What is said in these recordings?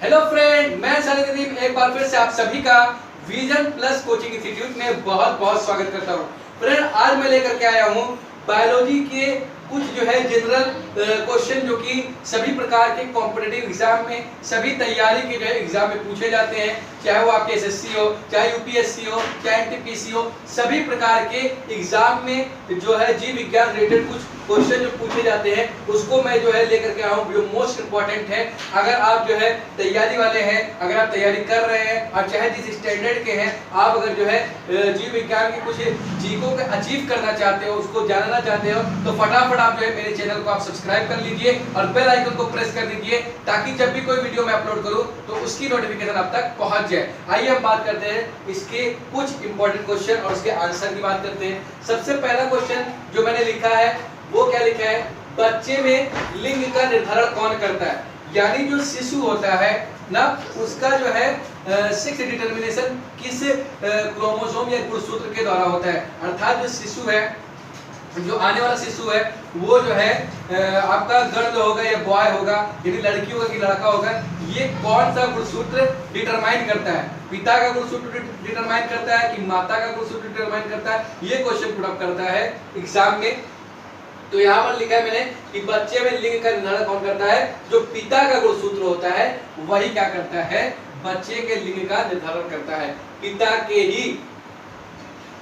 Hello friend, मैं सलीम एक बार फिर से आप सभी का विजन प्लस कोचिंग इंस्टीट्यूट में बहुत बहुत स्वागत करता हूं। फ्रेंड, आज मैं लेकर के आया हूं बायोलॉजी के कुछ जो है जनरल क्वेश्चन जो कि सभी प्रकार के कॉम्पिटिटिव एग्जाम में, सभी तैयारी के जो है एग्जाम में पूछे जाते हैं, चाहे वो आपके एसएससी हो, चाहे यूपीएससी हो, चाहे एनटीपीसी हो, सभी प्रकार के एग्जाम में जो है जीव विज्ञान रिलेटेड कुछ क्वेश्चन जो पूछे जाते हैं उसको मैं जो है लेकर के आया हूं, जो मोस्ट इंपॉर्टेंट है। अगर आप जो है तैयारी वाले हैं, अगर आप तैयारी कर रहे हैं और चाहे जिस स्टैंडर्ड के हैं, आप अगर जो है जीव विज्ञान के कुछ चीजों को अचीव करना चाहते हो, उसको जानना चाहते हो, तो फटाफट आप जो है मेरे चैनल को आप सब्सक्राइब कर लीजिए और बेल आइकन को प्रेस कर दीजिए ताकि जब भी कोई वीडियो मैं अपलोड करूं तो उसकी नोटिफिकेशन आप तक पहुंच जाए। आइए हम बात करते हैं इसके कुछ इंपॉर्टेंट क्वेश्चन और उसके आंसर की बात करते हैं। सबसे पहला क्वेश्चन जो मैंने लिखा है वो क्या लिखा है, बच्चे में लिंग का निर्धारण कौन करता है। यानी जो शिशु होता है ना, उसका जो है सेक्स डिटरमिनेशन किस क्रोमोसोम या गुणसूत्र के द्वारा होता है। अर्थात जो शिशु है, जो आने वाला शिशु है, वो जो है आपका गर्ल होगा या बॉय होगा, यानी लड़की होगा कि लड़का होगा, ये कौन सा गुणसूत्र डिटरमाइन करता है। पिता का गुणसूत्र डिटरमाइन करता है कि माता का गुणसूत्र डिटरमाइन करता है, ये क्वेश्चन पुट अप करता है एग्जाम में। तो यहाँ पर लिखा है मैंने कि बच्चे में लिंग का निर्धारण कौन करता है, जो पिता का गुणसूत्र होता है वही क्या करता है, बच्चे के लिंग का निर्धारण करता है। पिता के ही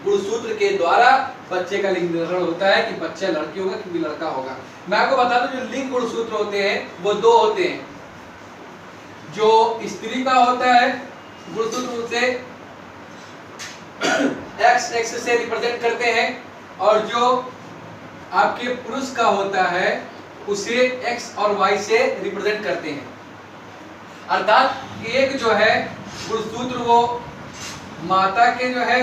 गुणसूत्र के द्वारा बच्चे का लिंग निर्धारण होता है कि बच्चा लड़की होगा कि लड़का होगा। मैं आपको बता दूं, जो लिंग गुणसूत्र होते हैं वो दो होते हैं। जो स्त्री का होता है गुणसूत्र उसे एक्स से रिप्रेजेंट करते हैं, और जो आपके पुरुष का होता है उसे एक्स और वाई से रिप्रेजेंट करते हैं। अर्थात एक जो है गुणसूत्र वो माता के जो है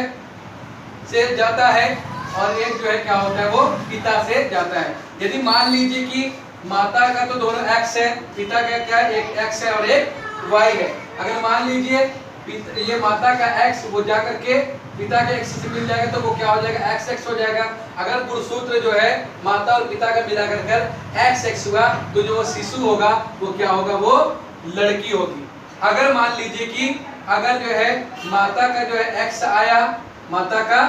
से जाता है और एक जो है क्या होता है वो पिता से जाता है। यदि मान लीजिए कि माता का तो दोनों एक्स है, पिता का क्या है, एक एक्स है और एक वाई है। अगर मान लीजिए ये माता का एक्स वो जाकर के पिता के एक्स से मिल जाएगा तो वो क्या हो जाएगा, एक्स एक्स हो जाएगा। अगर गुणसूत्र जो है माता और पिता का मिलाकर कर एक्स एक्स हुआ तो जो शिशु होगा वो क्या होगा, वो लड़की होगी। अगर मान लीजिए कि अगर जो है माता का जो है एक्स आया, माता का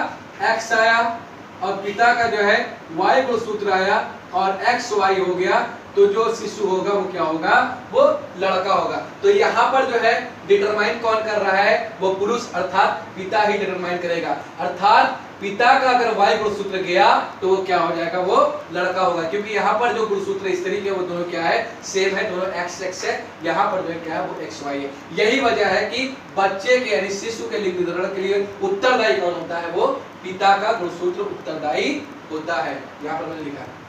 एक्स आया और पिता का जो है वाई गुणसूत्र आया और एक्स वाई हो गया, तो जो शिशु होगा वो क्या होगा, वो लड़का होगा। तो यहाँ पर जो है डिटरमाइन कौन कर रहा है, वो पुरुष अर्थात पिता ही डिटरमाइन करेगा। अर्थात पिता का अगर वाई गुणसूत्र गया तो वो क्या हो जाएगा, वो लड़का होगा, क्योंकि यहाँ पर जो गुणसूत्र स्त्री के वो दोनों क्या है, सेम है, दोनों एक्स एक्स है। यहाँ पर जो है क्या है, वो एक्स वाई है। यही वजह है कि बच्चे के यानी शिशु के लिंग निर्धारण के लिए उत्तरदायी कौन होता है, वो पिता का गुणसूत्र उत्तरदायी होता है। यहाँ पर मैंने लिखा है।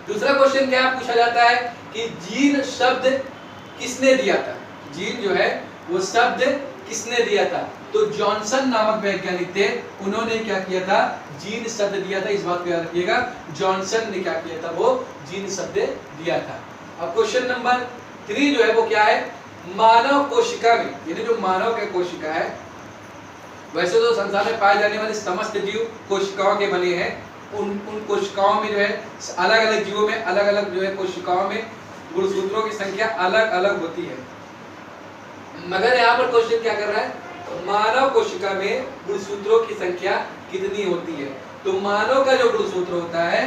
दूसरा क्वेश्चन क्या पूछा जाता है कि जीन शब्द किसने दिया था। जीन जो है वो शब्द किसने दिया था, तो जॉनसन नामक वैज्ञानिक थे, उन्होंने क्या किया था, जीन शब्द दिया था। इस बात को याद रखिएगा, जॉनसन ने क्या किया था, वो जीन शब्द दिया था। अब क्वेश्चन नंबर 3 जो है वो क्या है, मानव कोशिका में, यानी जो मानव का कोशिका है, वैसे तो संसार में पाए जाने वाले समस्त जीव कोशिकाओं के बने हैं। उन कोशिकाओं में जो है अलग अलग जीवों में अलग अलग जो है कोशिकाओं में गुणसूत्रों की संख्या अलग अलग होती है। मगर यहाँ पर क्वेश्चन क्या कर रहा है, मानव कोशिका में गुणसूत्रों की संख्या कितनी होती है। तो मानव का जो गुणसूत्र होता है,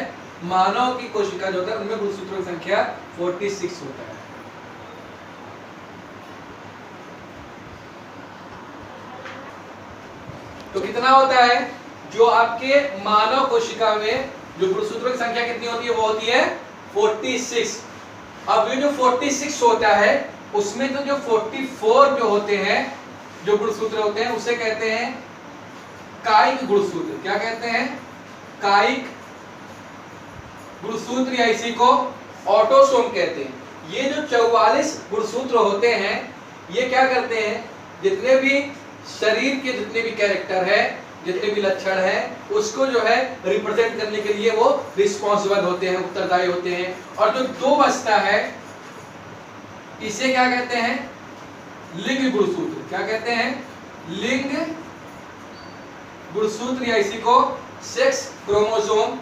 मानव की कोशिका जो होता है उनमें गुणसूत्रों की संख्या 46 होता है। तो कितना होता है, जो आपके मानव कोशिका में जो गुणसूत्रों की संख्या कितनी होती है, वो होती है 46। अब ये जो 46 होता है उसमें तो जो 44 जो होते हैं, जो गुणसूत्र होते हैं, उसे कहते हैं कायिक गुणसूत्र। क्या कहते हैं, कायिक गुणसूत्र, या इसी को ऑटोसोम कहते हैं। ये जो 44 गुणसूत्र होते हैं, ये क्या करते हैं, जितने भी शरीर के जितने भी कैरेक्टर है, जितने भी लक्षण हैं, उसको जो है रिप्रेजेंट करने के लिए वो रिस्पॉन्सिबल होते हैं, उत्तरदायी होते हैं। और जो 2 बचता है इसे क्या कहते हैं, लिंग गुणसूत्र। क्या कहते हैं, लिंग गुणसूत्र, या इसी को सेक्स क्रोमोसोम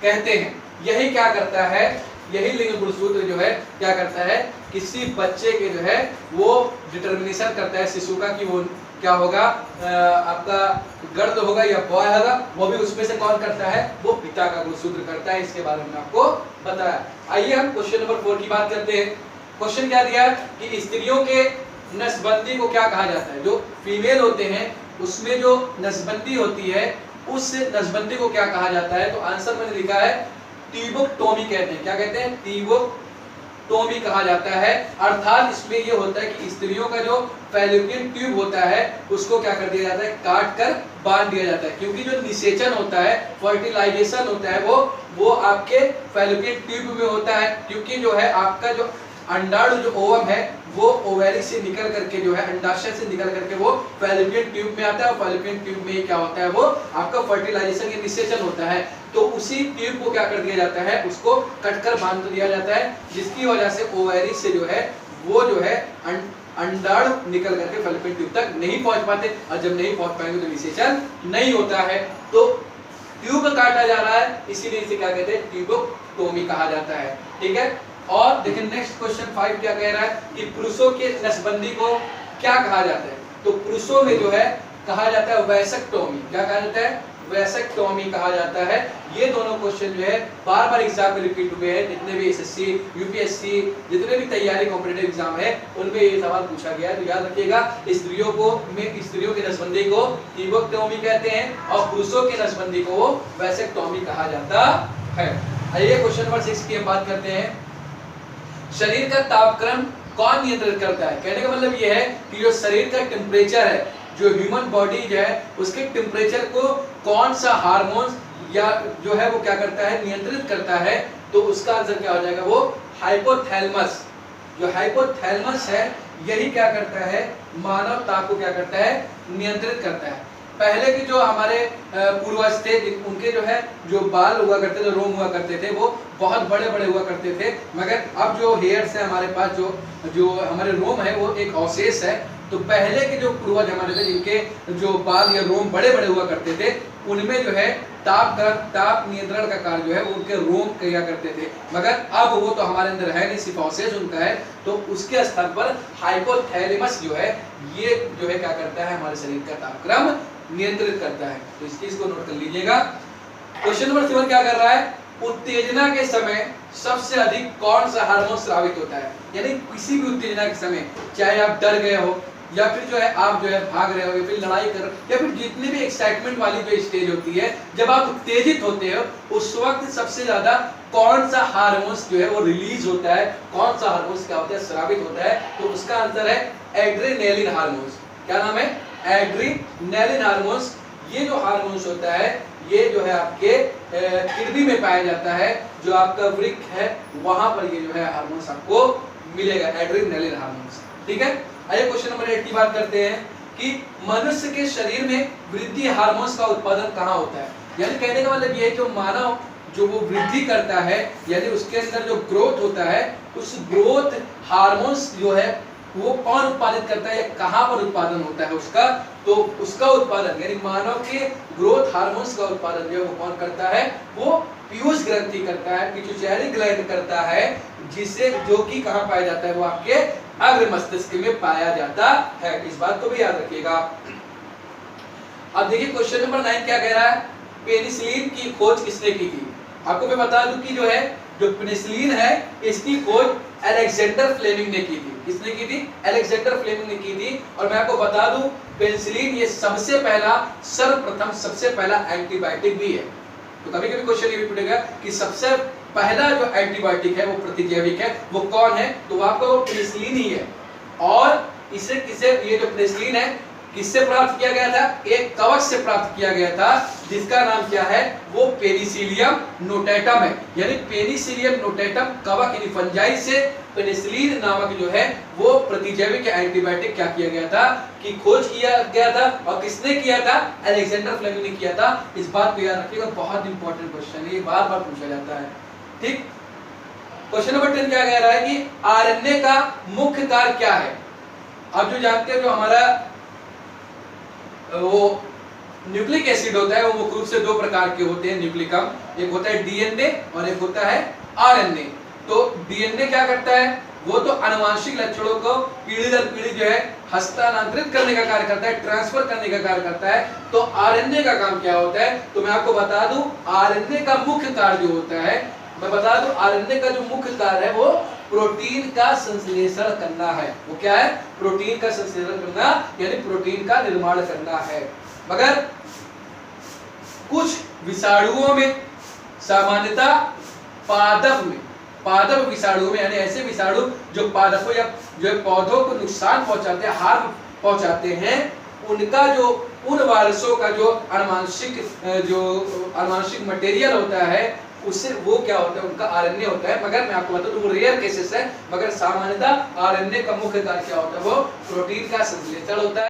कहते हैं। यही क्या करता है, यही लिंग गुणसूत्र जो है क्या करता है, किसी बच्चे के जो है वो डिटर्मिनेशन करता है शिशु का कि वो क्या होगा, आपका गर्द होगा या बॉय होगा, वो भी उसमें से कौन करता है, वो पिता का गुणसूत्र करता है। इसके बारे में आपको बताया। आइए हम क्वेश्चन नंबर 4 की बात करते हैं। क्वेश्चन क्या दिया कि स्त्रियों के नसबंदी को क्या कहा जाता है। जो फीमेल होते हैं उसमें जो नसबंदी होती है उस नसबंदी को क्या कहा जाता है। तो आंसर मैंने लिखा है ट्यूबोक्टोमी कहते हैं। क्या कहते हैं, ट्यूबोक्टोमी कहा जाता है। अर्थात इसमें ये होता है कि स्त्रियों का जो फैलोपियन ट्यूब होता है उसको क्या कर दिया जाता है, काट कर बांध दिया जाता है। क्योंकि जो निषेचन होता है, फर्टिलाइजेशन होता है, वो आपके फैलोपियन ट्यूब में होता है। क्योंकि जो है आपका जो अंडाणु जो ओवम है वो ओवेरी से निकल करके जो है अंडाशय से निकल करके वो फैलोपियन ट्यूब में आता है। और फैलोपियन ट्यूब में क्या होता है, वो आपका फर्टिलाइजेशन या निषेचन होता है। तो उसी ट्यूब को क्या कर दिया जाता है, उसको कटकर बांध दिया जाता है, जिसकी वजह से ओवेरी से जो है वो जो है अंडाणु निकल करके फैलोपियन ट्यूब तक नहीं पहुंच पाते। और जब नहीं पहुंच पाएंगे तो निषेचन नहीं होता है। तो ट्यूब काटा जा रहा है, इसीलिए इसे क्या कहते हैं, ट्यूबोक्टोमी कहा जाता है। ठीक है। और देखिए नेक्स्ट क्वेश्चन 5 क्या कह रहा है कि पुरुषों के नसबंदी को क्या कहा जाता है। तो पुरुषों में जो है कहा जाता है वैसेक्टोमी। क्या कहा जाता है, वैसेक्टोमी कहा जाता है। ये दोनों क्वेश्चन जो है बार बार एग्जाम में रिपीट हुए हैं। जितने भी एसएससी, यूपीएससी, जितने भी तैयारी कॉम्पिटिटिव एग्जाम है उनमें ये सवाल पूछा गया है। तो याद रखिएगा, स्त्रियों के नसबंदी को ट्यूबोक्टोमी कहते हैं और पुरुषों के नसबंदी को वैसेक्टोमी कहा जाता है। आइए क्वेश्चन नंबर 6 की हम बात करते हैं। शरीर का तापक्रम कौन नियंत्रित करता है। कहने का मतलब यह है कि जो शरीर का टेम्परेचर है, जो ह्यूमन बॉडी जो है उसके टेम्परेचर को कौन सा हार्मोन या जो है वो क्या करता है, नियंत्रित करता है। तो उसका आंसर क्या हो जाएगा, वो हाइपोथैलेमस। जो हाइपोथैलेमस है यही क्या करता है, मानव ताप को क्या करता है, नियंत्रित करता है। पहले के जो हमारे पूर्वज थे उनके जो है जो बाल हुआ करते थे, रोम हुआ करते थे, वो बहुत बड़े बड़े हुआ करते थे। मगर अब जो हेयर्स है हमारे पास, जो हमारे रोम है वो एक अवशेष है। तो पहले के जो पूर्वज हमारे थे जिनके जो बाल या रोम बड़े बड़े हुआ करते थे, उनमें जो है ताप नियंत्रण का कार्य जो है वो उनके रोम किया करते थे। मगर अब वो तो हमारे अंदर है नहीं, सिर्फ अवशेष उनका है। तो उसके स्थान पर हाइपोथैलेमस जो है ये जो है क्या करता है, हमारे शरीर का तापक्रम नियंत्रित करता है। तो इस चीज को नोट कर लीजिएगा। क्वेश्चन नंबर 7 क्या कर रहा है, उत्तेजना के समय सबसे अधिक कौन सा हार्मोन स्रावित होता है। यानी किसी भी उत्तेजना के समय, चाहे आप डर गए हो या फिर जो है आप जो है भाग रहे हो या फिर लड़ाई कर रहे हो या फिर जितनी भी एक्साइटमेंट वाली जो स्टेज होती है, जब आप उत्तेजित होते हो उस वक्त सबसे ज्यादा कौन सा हार्मोन्स जो है वो रिलीज होता है, कौन सा हार्मोन्स क्या होता है, स्रावित होता है। तो उसका आंसर है एड्रेनलिन हार्मोन्स। क्या नाम है, एड्रेनलिन हार्मोन्स। ये जो हार्मोन्स होता है ये जो है आपके किडनी में पाया जाता है, जो आपका वृक्क है वहां पर ये जो है हार्मोन्स आपको मिलेगा, एड्रेनलिन हार्मोन्स। ठीक है। आइए क्वेश्चन नंबर 8 की बात करते हैं कि मनुष्य के शरीर में वृद्धि हार्मोन्स का उत्पादन कहाँ होता है। यानी कहने का मतलब ये है कि मानव जो वो वृद्धि करता है, यानी उसके अंदर जो ग्रोथ होता है, उस ग्रोथ हार्मोन्स जो है वो कौन उत्पादित करता है, कहाँ पर उत्पादन होता है उसका। तो उसका उत्पादन यानी मानव के ग्रोथ हार्मोन्स का उत्पादन जो है वो कौन करता है, वो पीयूष ग्रंथि करता है, पिट्यूटरी ग्लैंड करता है, जिसे जो कि कहाँ पाया जाता है, वो आपके अग्र मस्तिष्क में पाया जाता है। इस बात को भी याद रखिएगा। अब देखिए क्वेश्चन नंबर 9 क्या कह रहा है, पेनिसिलिन की खोज किसने की थी। आपको मैं बता दूं कि जो है जो पेनिसिलिन है इसकी खोज अलेक्जेंडर फ्लेमिंग ने की थी। किसने की थी, अलेक्जेंडर फ्लेमिंग ने की थी। और मैं आपको बता दूं पेनिसिलिन ये सर्वप्रथम सबसे पहला एंटीबायोटिक भी है। तो कभी कभी क्वेश्चन ये भी पूछेगा कि सबसे पहला जो एंटीबायोटिक है वो प्रतिजैविक है, वो कौन है, तो आपका वो पेनिसिलिन ही है। और इसे ये जो पेनिसिलिन है किससे प्राप्त किया गया था, एक कवक से प्राप्त किया गया था जिसका नाम क्या है, वो पेनिसिलियम नोटेटम है। यानी पेनिसिलियम नोटेटम कवक यानी फंजाई से पेनिसिलिन नामक जो है वो प्रतिजैविक एंटीबायोटिक क्या किया गया था कि खोज किया गया था। और किसने किया था, अलेक्जेंडर फ्लेमिंग ने किया था। इस बात को याद रखिएगा, बहुत इंपॉर्टेंट क्वेश्चन है, ये बार बार पूछा जाता है। ठीक। क्वेश्चन नंबर 10 क्या कह रहा है कि आरएनए का मुख्य कार्य क्या है। आप जो जानते हैं जो हमारा वो न्यूक्लिक एसिड होता है वो मुख्य रूप से दो प्रकार के होते हैं न्यूक्लिकम, एक होता है डीएनए और एक होता है आरएनए। तो डीएनए क्या करता है, वो तो आनुवंशिक लक्षणों को पीढ़ी दर पीढ़ी जो है हस्तांतरित करने का कार्य करता है, ट्रांसफर करने का कार्य करता है। तो आरएनए का काम क्या होता है, तो मैं आपको बता दूं आरएनए का मुख्य कार्य जो होता है, मैं बता दूं आरएनए का जो मुख्य कार्य है वो प्रोटीन का संश्लेषण करना है। वो क्या है, प्रोटीन का संश्लेषण करना, यानी प्रोटीन का निर्माण करना है। मगर कुछ विषाणुओं में, सामान्यतः पादप विषाणु में, यानी ऐसे विषाणु जो पादपों या जो पौधों को नुकसान पहुंचाते हैं, हार्म पहुंचाते हैं, उनका जो उन वायरसों का जो आनुवंशिक मटेरियल होता है उससे वो क्या होता है, उनका आरएनए होता है। मगर मैं आपको बता दूं वो रेयर केसेस है, मगर सामान्यतः आरएनए का मुख्य कार्य क्या होता है, वो प्रोटीन का संश्लेषण होता है।